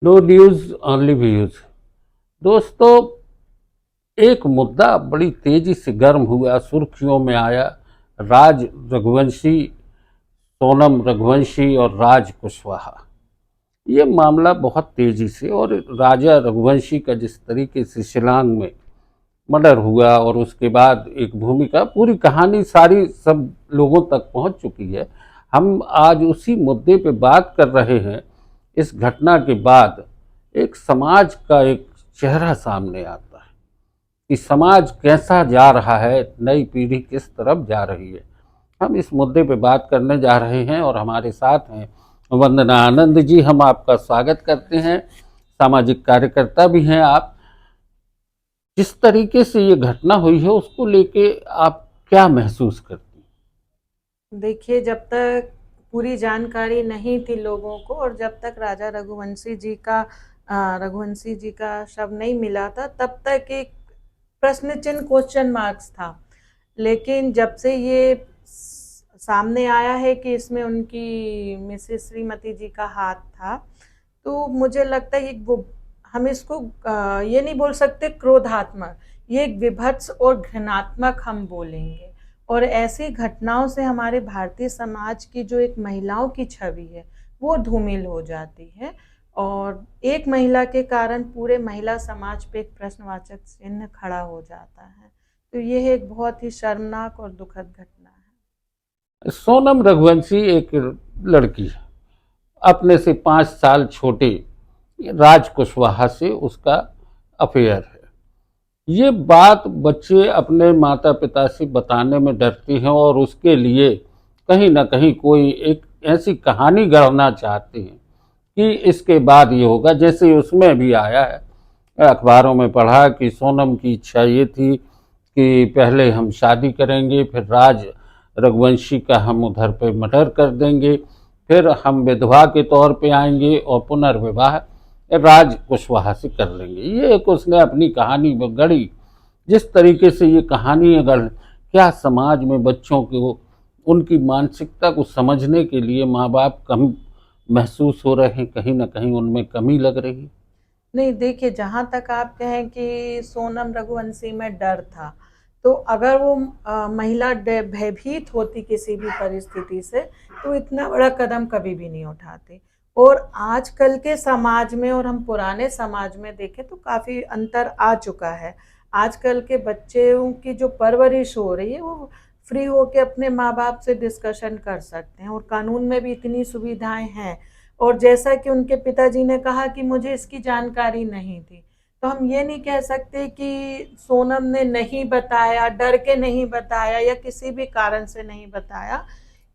No news only views. दोस्तों, एक मुद्दा बड़ी तेजी से गर्म हुआ, सुर्खियों में आया। राज रघुवंशी, सोनम रघुवंशी और राज कुशवाहा, ये मामला बहुत तेजी से, और राजा रघुवंशी का जिस तरीके से शिलांग में मर्डर हुआ और उसके बाद एक भूमिका, पूरी कहानी सारी सब लोगों तक पहुंच चुकी है। हम आज उसी मुद्दे पे बात कर रहे हैं। इस घटना के बाद एक समाज का एक चेहरा सामने आता है कि समाज कैसा जा रहा है, नई पीढ़ी किस तरफ जा रही है। हम इस मुद्दे पे बात करने जा रहे हैं और हमारे साथ हैं वंदना आनंद जी। हम आपका स्वागत करते हैं। सामाजिक कार्यकर्ता भी हैं आप। जिस तरीके से ये घटना हुई है उसको लेके आप क्या महसूस करती हैं? देखिए, जब तक पूरी जानकारी नहीं थी लोगों को और जब तक राजा रघुवंशी जी का शव नहीं मिला था, तब तक एक प्रश्न चिन्ह, क्वेश्चन मार्क्स था। लेकिन जब से ये सामने आया है कि इसमें उनकी मिसेस श्रीमती जी का हाथ था, तो मुझे लगता है वो हम इसको ये नहीं बोल सकते क्रोधात्मक, ये एक विभत्स और घृणात्मक हम बोलेंगे। और ऐसी घटनाओं से हमारे भारतीय समाज की जो एक महिलाओं की छवि है वो धूमिल हो जाती है, और एक महिला के कारण पूरे महिला समाज पे एक प्रश्नवाचक चिन्ह खड़ा हो जाता है। तो ये एक बहुत ही शर्मनाक और दुखद घटना है। सोनम रघुवंशी एक लड़की है, अपने से 5 साल छोटे राज कुशवाहा से उसका अफेयर है। ये बात बच्चे अपने माता पिता से बताने में डरते हैं और उसके लिए कहीं ना कहीं कोई एक ऐसी कहानी गढ़ना चाहते हैं कि इसके बाद ये होगा। जैसे उसमें भी आया है, अखबारों में पढ़ा कि सोनम की इच्छा ये थी कि पहले हम शादी करेंगे, फिर राज रघुवंशी का हम उधर पे मर्डर कर देंगे, फिर हम विधवा के तौर पे आएंगे और पुनर्विवाह राज कुशवाहा से कर लेंगे। ये एक उसने अपनी कहानी में गढ़ी। जिस तरीके से ये कहानी अगर, क्या समाज में बच्चों को, उनकी मानसिकता को समझने के लिए माँ बाप कम महसूस हो रहे हैं, कहीं ना कहीं उनमें कमी लग रही है। नहीं, देखिए, जहाँ तक आप कहें कि सोनम रघुवंशी में डर था, तो अगर वो महिला भयभीत होती किसी भी परिस्थिति से, तो इतना बड़ा कदम कभी भी नहीं उठाती। और आजकल के समाज में और हम पुराने समाज में देखें तो काफ़ी अंतर आ चुका है। आजकल के बच्चों की जो परवरिश हो रही है वो फ्री होके अपने माँ बाप से डिस्कशन कर सकते हैं, और कानून में भी इतनी सुविधाएं हैं। और जैसा कि उनके पिताजी ने कहा कि मुझे इसकी जानकारी नहीं थी, तो हम ये नहीं कह सकते कि सोनम ने नहीं बताया, डर के नहीं बताया या किसी भी कारण से नहीं बताया।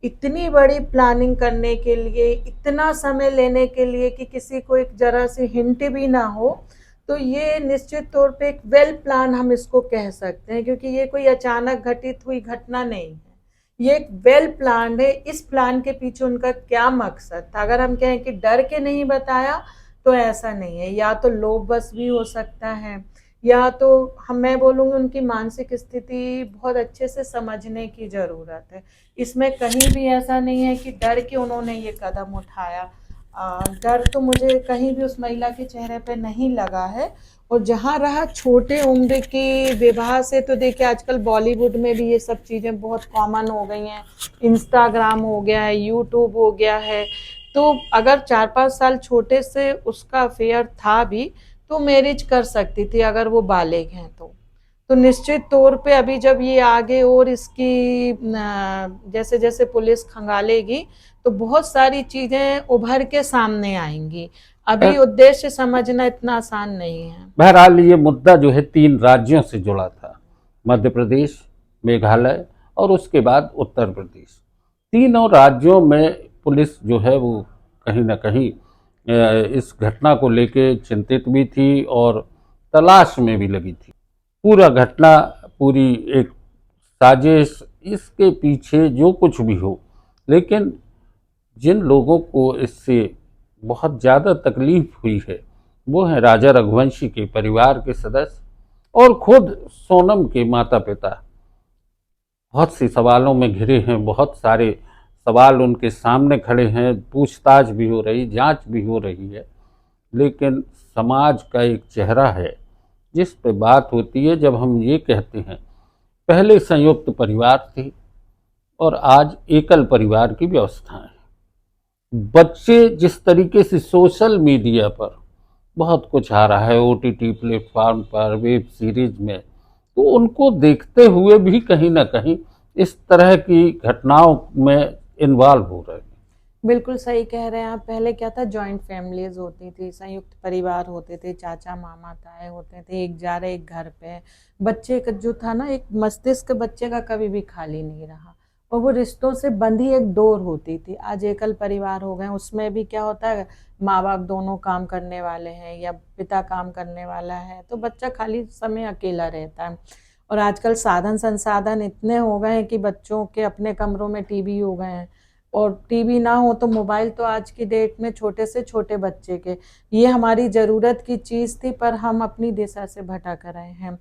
इतनी बड़ी प्लानिंग करने के लिए, इतना समय लेने के लिए कि किसी को एक जरा सी हिंट भी ना हो, तो ये निश्चित तौर पे एक वेल प्लान हम इसको कह सकते हैं, क्योंकि ये कोई अचानक घटित हुई घटना नहीं है। ये एक वेल प्लान्ड है। इस प्लान के पीछे उनका क्या मकसद था? अगर हम कहें कि डर के नहीं बताया, तो ऐसा नहीं है। या तो लोभ बस भी हो सकता है, या तो मैं बोलूँगी उनकी मानसिक स्थिति बहुत अच्छे से समझने की ज़रूरत है। इसमें कहीं भी ऐसा नहीं है कि डर के उन्होंने ये कदम उठाया। डर तो मुझे कहीं भी उस महिला के चेहरे पे नहीं लगा है। और जहाँ रहा छोटे उम्र की विवाह से, तो देखिए आजकल बॉलीवुड में भी ये सब चीज़ें बहुत कॉमन हो गई हैं। इंस्टाग्राम हो गया है, यूट्यूब हो गया है। तो अगर 4-5 साल छोटे से उसका अफेयर था भी, तो मैरिज कर सकती थी अगर वो बालिग हैं तो निश्चित तौर पे अभी जब ये आगे और इसकी जैसे जैसे पुलिस खंगालेगी, तो बहुत सारी चीजें उभर के सामने आएंगी। अभी उद्देश्य समझना इतना आसान नहीं है। बहरहाल ये मुद्दा जो है 3 राज्यों से जुड़ा था, मध्य प्रदेश, मेघालय और उसके बाद उत्तर प्रदेश। तीनों राज्यों में पुलिस जो है वो कहीं ना कहीं इस घटना को लेके चिंतित भी थी और तलाश में भी लगी थी। पूरा घटना, पूरी एक साजिश, इसके पीछे जो कुछ भी हो, लेकिन जिन लोगों को इससे बहुत ज़्यादा तकलीफ हुई है वो हैं राजा रघुवंशी के परिवार के सदस्य और खुद सोनम के माता पिता। बहुत सी सवालों में घिरे हैं, बहुत सारे सवाल उनके सामने खड़े हैं, पूछताछ भी हो रही, जांच भी हो रही है। लेकिन समाज का एक चेहरा है जिस पे बात होती है जब हम ये कहते हैं पहले संयुक्त परिवार थी और आज एकल परिवार की व्यवस्था है। बच्चे जिस तरीके से सोशल मीडिया पर बहुत कुछ आ रहा है, ओटीटी प्लेटफॉर्म पर, वेब सीरीज में, तो उनको देखते हुए भी कहीं ना कहीं इस तरह की घटनाओं में इन्वॉल्व हो रहे हैं। बिल्कुल सही कह रहे हैं आप। पहले क्या था, जॉइंट फैमिलीज होती थी, संयुक्त परिवार होते थे, चाचा मामा ताए होते थे, एक जा रहे एक घर पे। बच्चे का जो था ना, एक मस्तिष्क बच्चे का कभी भी खाली नहीं रहा और वो रिश्तों से बंधी एक डोर होती थी। आज एकल परिवार हो गए, उसमें भी क्या होता है, माँ बाप दोनों काम करने वाले हैं या पिता काम करने वाला है, तो बच्चा खाली समय अकेला रहता है। और आजकल साधन संसाधन इतने हो गए हैं कि बच्चों के अपने कमरों में टीवी हो गए हैं, और टीवी ना हो तो मोबाइल तो आज की डेट में छोटे से छोटे बच्चे के। ये हमारी ज़रूरत की चीज़ थी पर हम अपनी दिशा से भटक रहे हैं।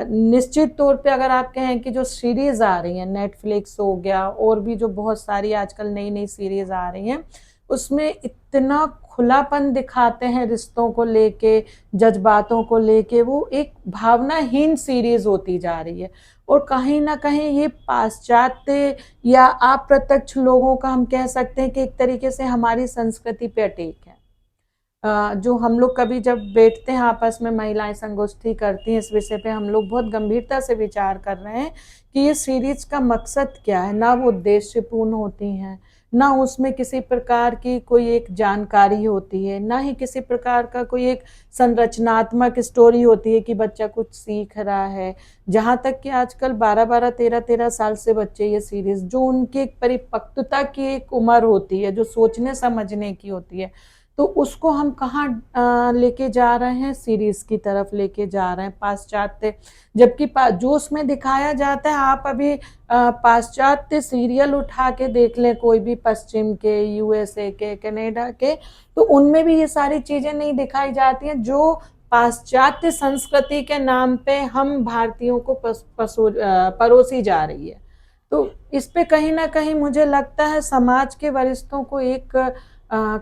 निश्चित तौर पे अगर आप कहें कि जो सीरीज़ आ रही हैं, नेटफ्लिक्स हो गया और भी जो बहुत सारी आजकल नई नई सीरीज़ आ रही हैं, उसमें इतना खुलापन दिखाते हैं रिश्तों को लेके, जज्बातों को लेके, वो एक भावनाहीन सीरीज़ होती जा रही है। और कहीं न कहीं ये पाश्चात्य या अप्रत्यक्ष लोगों का, हम कह सकते हैं कि एक तरीके से हमारी संस्कृति पे अटैक है। जो हम लोग कभी जब बैठते हैं आपस में, महिलाएं संगोष्ठी करती हैं, इस विषय पे हम लोग बहुत गंभीरता से विचार कर रहे हैं कि ये सीरीज का मकसद क्या है। ना वो उद्देश्यपूर्ण होती हैं, ना उसमें किसी प्रकार की कोई एक जानकारी होती है, ना ही किसी प्रकार का कोई एक संरचनात्मक स्टोरी होती है कि बच्चा कुछ सीख रहा है। जहाँ तक कि आजकल 12-12, 13-13 साल से बच्चे ये सीरीज, जो उनकी एक परिपक्वता की एक उम्र होती है, जो सोचने समझने की होती है, तो उसको हम कहाँ लेके जा रहे हैं, सीरीज की तरफ लेके जा रहे हैं, पाश्चात्य। जबकि जो उसमें दिखाया जाता है, आप अभी पाश्चात्य सीरियल उठा के देख लें, कोई भी पश्चिम के, यूएसए के, कनाडा के, तो उनमें भी ये सारी चीजें नहीं दिखाई जाती हैं जो पाश्चात्य संस्कृति के नाम पे हम भारतीयों को परोसी जा रही है। तो इस पे कहीं ना कहीं मुझे लगता है समाज के वरिष्ठों को एक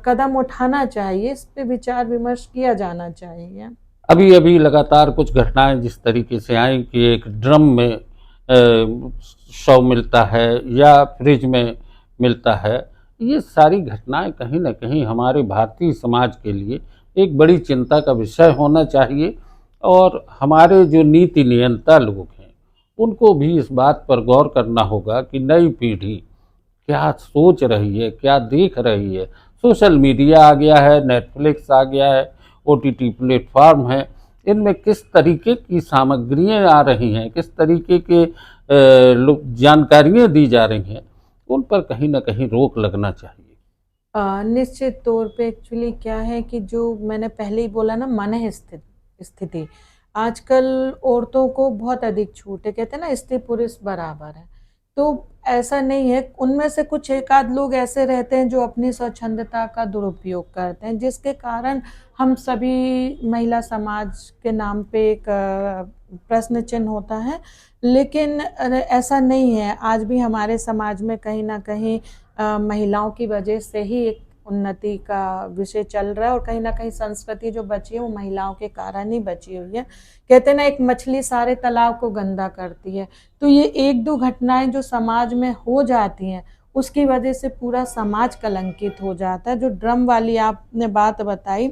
कदम उठाना चाहिए, इस पे विचार विमर्श किया जाना चाहिए। अभी अभी लगातार कुछ घटनाएं जिस तरीके से आई कि एक ड्रम में शव मिलता है या फ्रिज में मिलता है, ये सारी घटनाएं कहीं ना कहीं हमारे भारतीय समाज के लिए एक बड़ी चिंता का विषय होना चाहिए। और हमारे जो नीति नियंता लोग हैं उनको भी इस बात पर गौर करना होगा कि नई पीढ़ी क्या सोच रही है, क्या देख रही है। सोशल मीडिया आ गया है, नेटफ्लिक्स आ गया है, ओटीटी प्लेटफॉर्म है, इनमें किस तरीके की सामग्रियाँ आ रही हैं, किस तरीके के जानकारियाँ दी जा रही हैं, उन पर कहीं ना कहीं रोक लगना चाहिए। निश्चित तौर पे एक्चुअली क्या है कि जो मैंने पहले ही बोला ना, मन स्थिति, आजकल औरतों को बहुत अधिक छूट है। कहते हैं ना, स्त्री पुरुष बराबर है, तो ऐसा नहीं है। उनमें से कुछ एक आध लोग ऐसे रहते हैं जो अपनी स्वच्छंदता का दुरुपयोग करते हैं, जिसके कारण हम सभी महिला समाज के नाम पे एक प्रश्न चिन्ह होता है। लेकिन ऐसा नहीं है, आज भी हमारे समाज में कहीं ना कहीं महिलाओं की वजह से ही एक उन्नति का विषय चल रहा है, और कहीं ना कहीं संस्कृति जो बची है वो महिलाओं के कारण ही बची हुई है। कहते हैं ना, एक मछली सारे तालाब को गंदा करती है। तो ये एक दो घटनाएं जो समाज में हो जाती हैं, उसकी वजह से पूरा समाज कलंकित हो जाता है। जो ड्रम वाली आपने बात बताई,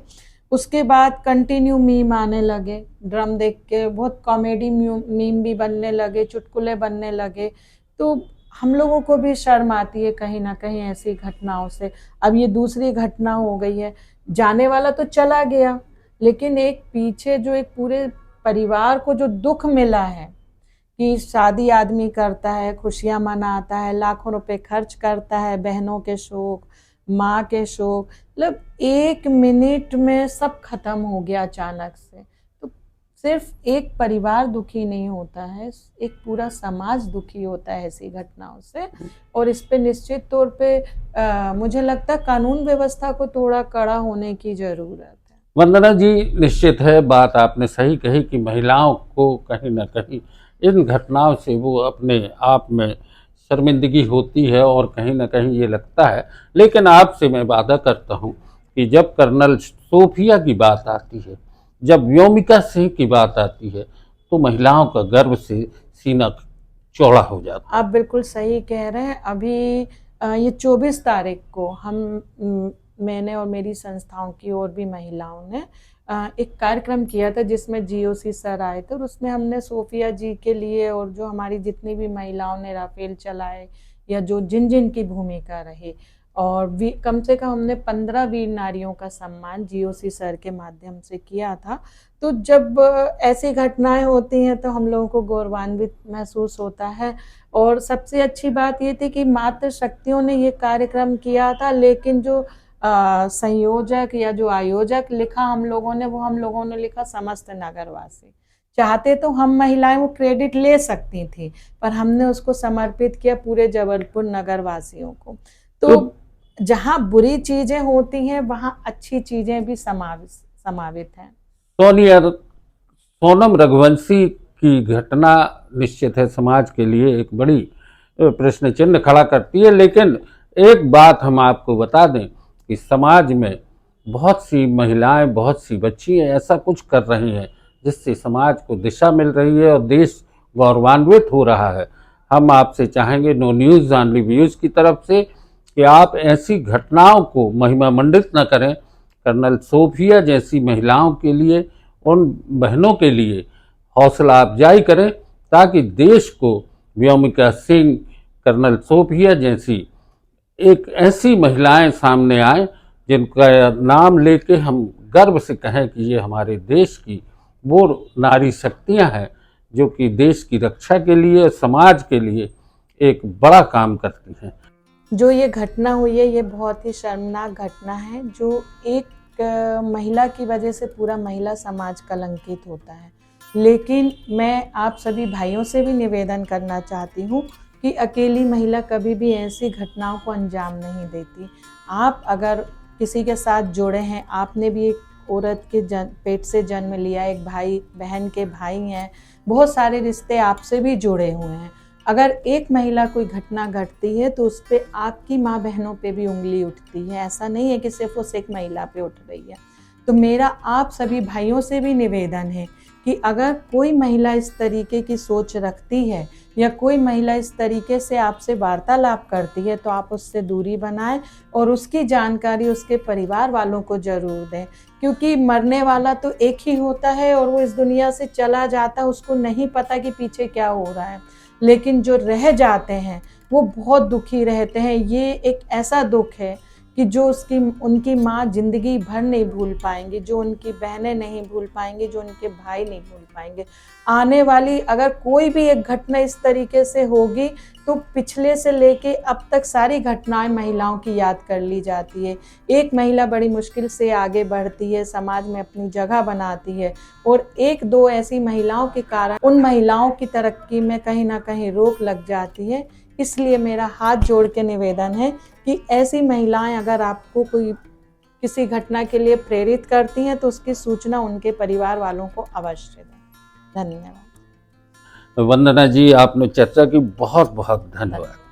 उसके बाद कंटिन्यू मीम आने लगे, ड्रम देख के बहुत कॉमेडी मीम भी बनने लगे, चुटकुले बनने लगे। तो हम लोगों को भी शर्म आती है कहीं ना कहीं ऐसी घटनाओं से। अब ये दूसरी घटना हो गई है, जाने वाला तो चला गया, लेकिन एक पीछे जो एक पूरे परिवार को जो दुख मिला है कि शादी आदमी करता है, खुशियां मनाता है, लाखों रुपए खर्च करता है, बहनों के शौक, माँ के शौक, मतलब 1 मिनट में सब खत्म हो गया अचानक से। तो सिर्फ एक परिवार दुखी नहीं होता है, एक पूरा समाज दुखी होता है ऐसी घटनाओं से। और इस पे निश्चित तौर पे मुझे लगता है कानून व्यवस्था को थोड़ा कड़ा होने की जरूरत है। वंदना जी, निश्चित है, बात आपने सही कही कि महिलाओं को कहीं ना कहीं इन घटनाओं से वो अपने आप में शर्मिंदगी होती है और कहीं ना कहीं ये लगता है। लेकिन आपसे मैं वादा करता हूँ कि जब कर्नल सोफिया की बात आती है, जब व्योमिका सिंह की बात आती है, तो महिलाओं का गर्व से सीना चौड़ा हो जाता है। आप बिल्कुल सही कह रहे हैं। अभी ये 24 तारीख को मैंने और मेरी संस्थाओं की और भी महिलाओं ने एक कार्यक्रम किया था जिसमें जीओसी सर आए थे, और उसमें हमने सोफिया जी के लिए और जो हमारी जितनी भी महिलाओं ने राफेल चलाए या जो जिन जिन की भूमिका रही, और कम से कम हमने 15 वीर नारियों का सम्मान जीओसी सर के माध्यम से किया था। तो जब ऐसी घटनाएं होती हैं तो हम लोगों को गौरवान्वित महसूस होता है। और सबसे अच्छी बात ये थी कि मातृ शक्तियों ने ये कार्यक्रम किया था, लेकिन जो संयोजक या जो आयोजक लिखा हम लोगों ने, वो हम लोगों ने लिखा समस्त नगरवासी। चाहते तो हम महिलाएं वो क्रेडिट ले सकती थी, पर हमने उसको समर्पित किया पूरे जबलपुर नगरवासियों को। तो जहाँ बुरी चीजें होती हैं वहाँ अच्छी चीजें भी समावित हैं। सोनम रघुवंशी की घटना निश्चित है समाज के लिए एक बड़ी प्रश्न चिन्ह खड़ा करती है, लेकिन एक बात हम आपको बता दें कि समाज में बहुत सी महिलाएं, बहुत सी बच्चियां ऐसा कुछ कर रही हैं जिससे समाज को दिशा मिल रही है और देश गौरवान्वित हो रहा है। हम आपसे चाहेंगे नो न्यूज़ ऑनली व्यूज़ की तरफ से कि आप ऐसी घटनाओं को महिमा मंडित न करें। कर्नल सोफिया जैसी महिलाओं के लिए, उन बहनों के लिए हौसला अफजाई करें ताकि देश को व्योमिका सिंह, कर्नल सोफिया जैसी एक ऐसी महिलाएं सामने आए जिनका नाम लेके हम गर्व से कहें कि ये हमारे देश की वो नारी शक्तियां हैं जो कि देश की रक्षा के लिए, समाज के लिए एक बड़ा काम करती हैं। जो ये घटना हुई है ये बहुत ही शर्मनाक घटना है, जो एक महिला की वजह से पूरा महिला समाज कलंकित होता है। लेकिन मैं आप सभी भाइयों से भी निवेदन करना चाहती हूँ कि अकेली महिला कभी भी ऐसी घटनाओं को अंजाम नहीं देती। आप अगर किसी के साथ जुड़े हैं, आपने भी एक औरत के पेट से जन्म लिया, एक भाई बहन के भाई हैं, बहुत सारे रिश्ते आपसे भी जुड़े हुए हैं। अगर एक महिला कोई घटना घटती है तो उस पर आपकी माँ बहनों पे भी उंगली उठती है। ऐसा नहीं है कि सिर्फ उस एक महिला पे उठ रही है। तो मेरा आप सभी भाइयों से भी निवेदन है कि अगर कोई महिला इस तरीके की सोच रखती है या कोई महिला इस तरीके से आपसे वार्तालाप करती है तो आप उससे दूरी बनाएं और उसकी जानकारी उसके परिवार वालों को ज़रूर दें, क्योंकि मरने वाला तो एक ही होता है और वो इस दुनिया से चला जाता है, उसको नहीं पता कि पीछे क्या हो रहा है। लेकिन जो रह जाते हैं वो बहुत दुखी रहते हैं। ये एक ऐसा दुख है कि जो उनकी माँ जिंदगी भर नहीं भूल पाएंगी, जो उनकी बहनें नहीं भूल पाएंगी, जो उनके भाई नहीं भूल पाएंगे। आने वाली अगर कोई भी एक घटना इस तरीके से होगी तो पिछले से लेके अब तक सारी घटनाएं महिलाओं की याद कर ली जाती है। एक महिला बड़ी मुश्किल से आगे बढ़ती है, समाज में अपनी जगह बनाती है, और एक दो ऐसी महिलाओं के कारण उन महिलाओं की तरक्की में कहीं ना कहीं रोक लग जाती है। इसलिए मेरा हाथ जोड़ के निवेदन है कि ऐसी महिलाएं अगर आपको कोई किसी घटना के लिए प्रेरित करती हैं तो उसकी सूचना उनके परिवार वालों को अवश्य दें। धन्यवाद। वंदना जी, आपने चर्चा की, बहुत बहुत धन्यवाद।